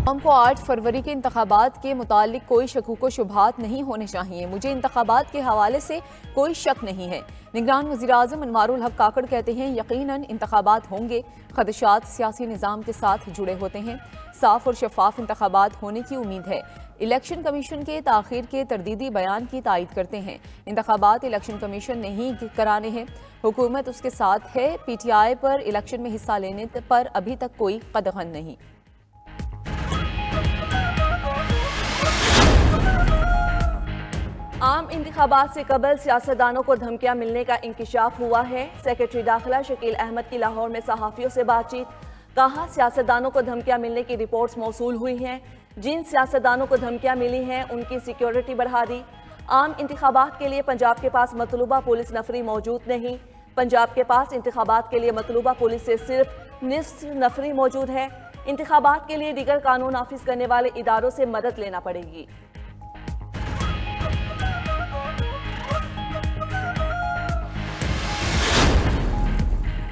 हमको 8 फरवरी के इंतखाबात के मुतालिक कोई शकूक व शुबहात नहीं होने चाहिए। मुझे इंतखाबात के हवाले से कोई शक नहीं है। निगरान वज़ीर-ए-आज़म अनवारुल हक काकड़ कहते हैं, यकीनन इंतखाबात होंगे। खदशात सियासी निज़ाम के साथ जुड़े होते हैं। साफ और शफाफ इंतखाबात होने की उम्मीद है। इलेक्शन कमीशन के ताख़ीर के तरदीदी बयान की तायद करते हैं। इंतखाबात इलेक्शन कमीशन ने ही कराने हैं। हुकूमत उसके साथ है। PTI पर इलेक्शन में हिस्सा लेने पर अभी तक कोई कदगन नहीं। आम इंतखाबात से कबल सियासतदानों को धमकियां मिलने का इंकिशाफ हुआ है। सेक्रेटरी दाखिला शकील अहमद की लाहौर में सहाफ़ियों से बातचीत। कहा, सियासतदानों को धमकियां मिलने की रिपोर्ट्स मौसूल हुई हैं। जिन सियासतदानों को धमकियां मिली हैं उनकी सिक्योरिटी बढ़ा दी। आम इंतखाबात के लिए पंजाब के पास मतलूबा पुलिस नफरी मौजूद नहीं। पंजाब के पास इंतखाबात के लिए मतलूबा पुलिस से सिर्फ निस्फ नफरी मौजूद है। इंतखाबात के लिए दीगर कानून नाफिज करने वाले इदारों से मदद लेना पड़ेगी।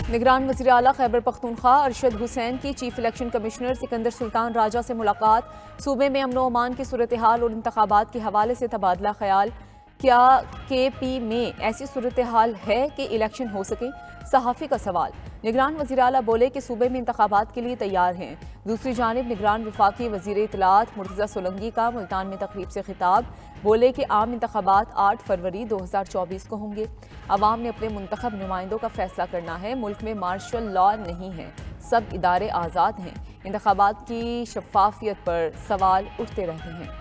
निगरान वज़ीर आला खैबर पख्तूनख्वा अरशद हुसैन की chief election commissioner Sikandar Sultan Raja से मुलाकात। सूबे में अमन व अमान की सूरत हाल और इंतखाबात के हवाले से तबादला ख्याल। क्या KP में ऐसी सूरत हाल है कि इलेक्शन हो सके? सहाफ़ी का सवाल। निगरान वज़ीर आला बोले कि सूबे में इंतखाबात के लिए तैयार हैं। दूसरी जानिब निगरान वफाकी वज़ीर इत्तलात मुर्तज़ा सोलंकी का मुल्तान में तकरीब से खिताब। बोले कि आम इंतखाबात 8 फरवरी 2024 को होंगे। अवाम ने अपने मुंतखब नुमाइंदों का फैसला करना है। मुल्क में मार्शल लॉ नहीं है, सब इदारे आज़ाद हैं। इंतखाबात की शफाफियत पर सवाल उठते रहते हैं।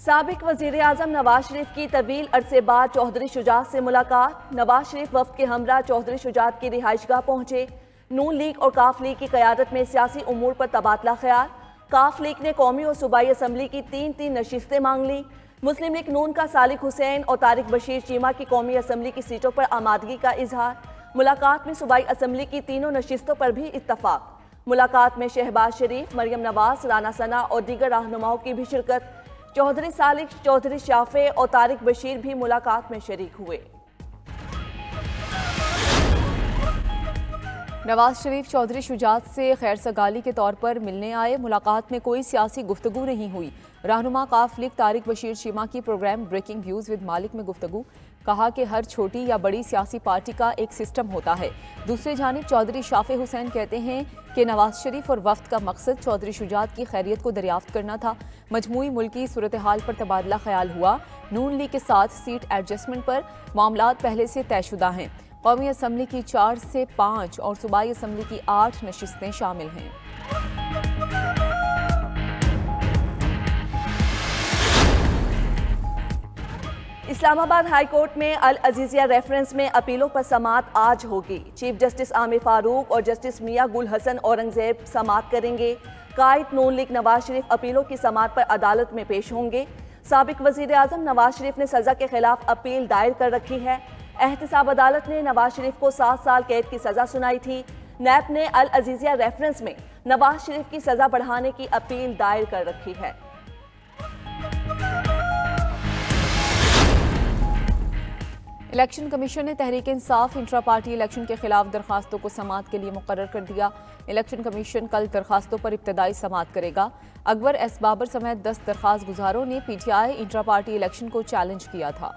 साबिक वज़ीर आज़म नवाज शरीफ की तवील अरसे बाद चौधरी शुजात से मुलाकात। नवाज शरीफ वफ्द के हमरा चौधरी शुजात की रिहाइशगाह पहुंचे। नून लीग और काफ लीग की क़यादत में सियासी उमूर पर तबादला ख्याल। काफ लीग ने कौमी और सूबाई असम्बली की 3 नशिस्तें मांग ली। मुस्लिम लीग नून का सालिक हुसैन और तारिक बशीर चीमा की कौमी असम्बली की सीटों पर आमादगी का इजहार। मुलाकात में सूबाई असम्बली की 3 नशिस्तों पर भी इत्तफाक। मुलाकात में शहबाज शरीफ, मरियम नवाज, राना सना और दीगर रहनुमाओं की भी शिरकत। चौधरी सालिक, चौधरी शाफे और तारिक बशीर भी मुलाकात में शरीक हुए। नवाज शरीफ चौधरी शुजात से खैर सगाली के तौर पर मिलने आए। मुलाकात में कोई सियासी गुफ्तगू नहीं हुई। रहनुमा काफ लीग तारिक बशीर चीमा की प्रोग्राम ब्रेकिंग व्यूज़ विद मालिक में गुफ्तगू। कहा कि हर छोटी या बड़ी सियासी पार्टी का एक सिस्टम होता है। दूसरी जानिब चौधरी शाफे हुसैन कहते हैं कि नवाज शरीफ और वफ्द का मकसद चौधरी शुजात की खैरियत को दरियाफ्त करना था। मजमूई मुल्की सूरत हाल पर तबादला ख्याल हुआ। नून लीग के साथ सीट एडजस्टमेंट पर मामलात पहले से तयशुदा हैं। कौमी असम्बली की 4 से 5 और सूबाई असम्बली की 8 नशिस्तें शामिल हैं। इस्लामाबाद हाई कोर्ट में अल अजीजिया रेफरेंस में अपीलों पर समाअत आज होगी। चीफ जस्टिस आमिर फारूक और जस्टिस मियां गुल हसन औरंगजेब समाअत करेंगे। कायद नून लीग नवाज शरीफ अपीलों की समाअत पर अदालत में पेश होंगे। साबिक वजीर आजम नवाज शरीफ ने सजा के खिलाफ अपील दायर कर रखी है। एहतिसाब अदालत ने नवाज शरीफ को 7 साल कैद की सजा सुनाई थी। नैब ने अल अजीजिया रेफरेंस में नवाज शरीफ की सजा बढ़ाने की अपील दायर कर रखी है। इलेक्शन कमीशन ने Tehreek Insaf intra party election के खिलाफ दरखास्तों को समाअत के लिए मुकर्रर कर दिया। इलेक्शन कमीशन कल दरखास्तों पर इब्तदाई समाअत करेगा। अकबर एस बाबर समेत 10 दरखास्त गुजारों ने PTI इंट्रा पार्टी इलेक्शन को चैलेंज किया था।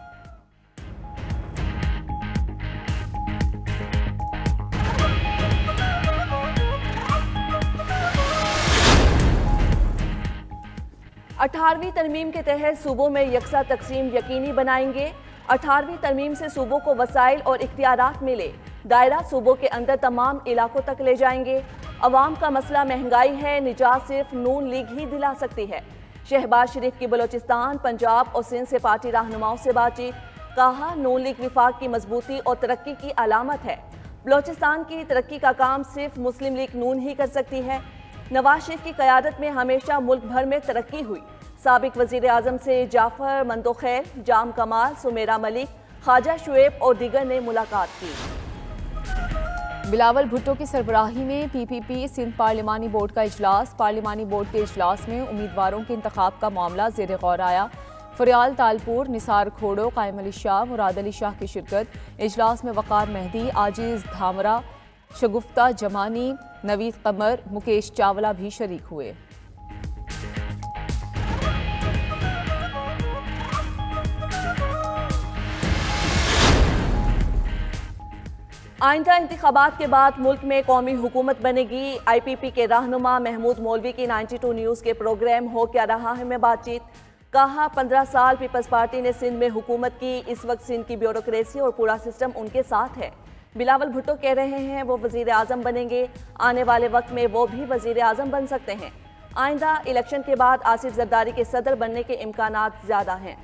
अठारहवीं तरमीम के तहत सूबों में यकसा तकसीम यकीनी बनाएंगे। 18वीं तरमीम से सूबों को वसाइल और इख्तियारात मिले। दायरा सूबों के अंदर तमाम इलाकों तक ले जाएंगे। अवाम का मसला महंगाई है, निजात सिर्फ नून लीग ही दिला सकती है। शहबाज शरीफ की बलोचिस्तान, पंजाब और सिंध से पार्टी रहनुमाओं से बातचीत। कहा, नून लीग विफाक की मजबूती और तरक्की की अलामत है। बलोचिस्तान की तरक्की का काम सिर्फ मुस्लिम लीग नून ही कर सकती है। नवाज शरीफ की क़यादत में हमेशा मुल्क भर में तरक्की हुई। साबिक वज़ीर आज़म से जाफ़र मंदोखैर, जाम कमाल, सुमेरा मलिक, ख्वाजा शुएब और दीगर ने मुलाकात की। बिलावल भुट्टो की सरबराही में PPP सिंध पार्लिमानी बोर्ड का इजलास। पार्लिमानी बोर्ड के इजलास में उम्मीदवारों के इंतखाब का मामला ज़ेर गौर आया। फरियाल तालपुर, निसार खोड़ो, कायम अली शाह, मुराद अली शाह की शिरकत। इजलास में वकार मेहदी, आजिज धामरा, शगुफ्ता जमानी, नवीद कमर, मुकेश चावला भी शरीक हुए। आइंदा इंतखाबात के बाद मुल्क में कौमी हुकूमत बनेगी। IPP के रहनुमा महमूद मौलवी की 92 न्यूज़ के प्रोग्राम हो क्या रहा है में बातचीत। कहा 15 साल पीपल्स पार्टी ने सिंध में हुकूमत की, इस वक्त सिंध की ब्यूरोक्रेसी और पूरा सिस्टम उनके साथ है। बिलावल भुट्टो कह रहे हैं वो वजीर आजम बनेंगे, आने वाले वक्त में वो भी वजीर आजम बन सकते हैं। आइंदा इलेक्शन के बाद आसिफ जरदारी के सदर बनने के इम्कानात ज्यादा हैं।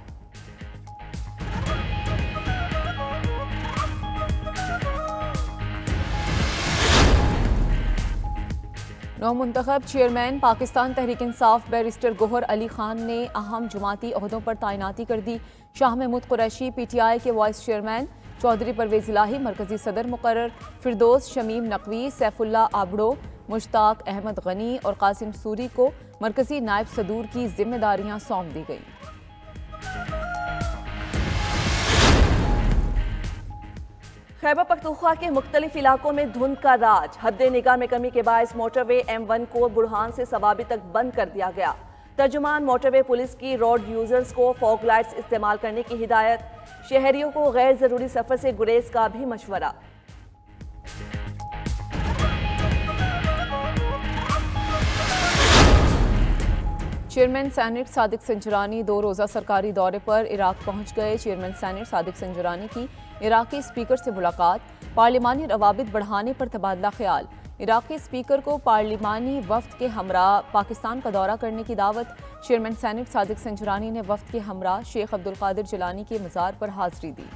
नौमुंतखब चेयरमैन पाकिस्तान तहरीक इंसाफ बैरिस्टर गोहर अली खान ने अहम जुमाती ओहदों पर तैनाती कर दी। शाह महमूद कुरैशी PTI के वाइस चेयरमैन, चौधरी परवेज इलाही मरकजी सदर मुकर्रर, फिरदौस शमीम नकवी, सैफुल्ला आबड़ो, मुश्ताक अहमद गनी और कासिम सूरी को मरकजी नायब सदूर की जिम्मेदारियां सौंप दी गई। खैबर पख्तूनख्वा के मुख्तलिफ इलाकों में धुंध का राज, हद निगाह में कमी के बायस मोटरवे M1 को बुरहान से सवाबी तक बंद कर दिया गया। तर्जुमान मोटरवे पुलिस की रोड यूजर्स को फॉग लाइट्स इस्तेमाल करने की हिदायत, शहरियों को गैर जरूरी सफर से गुरेज का भी मशवरा। चेयरमैन सेनेट सादिक संजरानी 2 रोज़ा सरकारी दौरे पर इराक पहुंच गए। चेयरमैन सेनेट सादिक संजरानी की इराकी स्पीकर से मुलाकात, पार्लिमानी रवाबित बढ़ाने पर तबादला ख्याल। इराकी स्पीकर को पार्लिमानी वफ्द के हमरा पाकिस्तान का दौरा करने की दावत। चेयरमैन सेनेट सादिक संजरानी ने वफ्द के हमरा शेख अब्दुल कादिर जिलानी के मज़ार पर हाजिरी दी।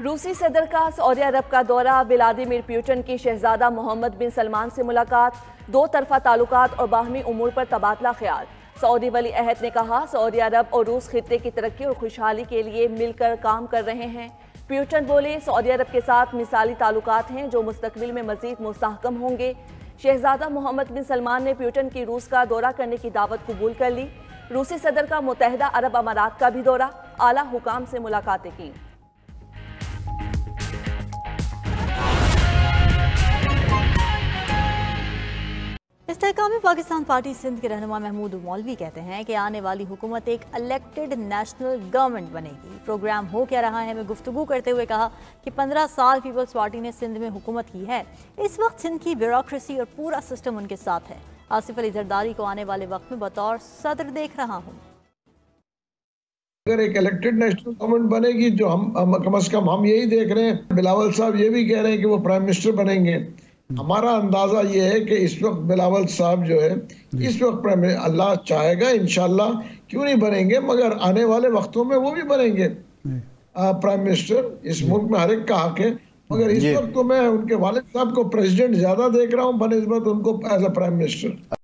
रूसी सदर का सऊदी अरब का दौरा, व्लादिमीर पुतिन की शहजादा मोहम्मद बिन सलमान से मुलाकात, 2 तरफा ताल्लुकात और बाहमी उमूर पर तबादला ख्याल। सऊदी वली अहद ने कहा सऊदी अरब और रूस खित्ते की तरक्की और खुशहाली के लिए मिलकर काम कर रहे हैं। पुतिन बोले सऊदी अरब के साथ मिसाली ताल्लुकात हैं जो मुस्तकबिल में मजीद मुस्तहकम होंगे। शहजादा मोहम्मद बिन सलमान ने पुतिन की रूस का दौरा करने की दावत कबूल कर ली। रूसी सदर का मुत्तहिदा अरब अमारात का भी दौरा, आला हुकाम से मुलाकातें की। इस्तेहकाम पाकिस्तान पार्टी सिंध के रहनुमा महमूद मौलवी कहते हैं कि आने वाली हुकूमत एक इलेक्टेड नेशनल गवर्नमेंट बनेगी। प्रोग्राम हो क्या रहा है में गुफ्तगू करते हुए कहा कि 15 साल पीपल्स पार्टी ने सिंध में हुकूमत की है, इस वक्त सिंध की ब्यूरोक्रेसी और पूरा सिस्टम उनके साथ है। आसिफ अली जरदारी को आने वाले वक्त में बतौर सदर देख रहा हूँ। अगर एक इलेक्टेड नेशनल गवर्नमेंट बनेगी, जो हम कम से कम हम यही देख रहे हैं, बिलावल साहब ये भी कह रहे हैं कि वो प्राइम मिनिस्टर बनेंगे। हमारा अंदाजा ये है कि इस वक्त बिलावल साहब जो है इस वक्त अल्लाह चाहेगा इंशाल्लाह क्यों नहीं बनेंगे, मगर आने वाले वक्तों में वो भी बनेंगे प्राइम मिनिस्टर। इस मुल्क में हर एक का हक है, मगर इस वक्त तो मैं उनके वालिद साहब को प्रेसिडेंट ज्यादा देख रहा हूँ बनिस्बत उनको एज अ प्राइम मिनिस्टर।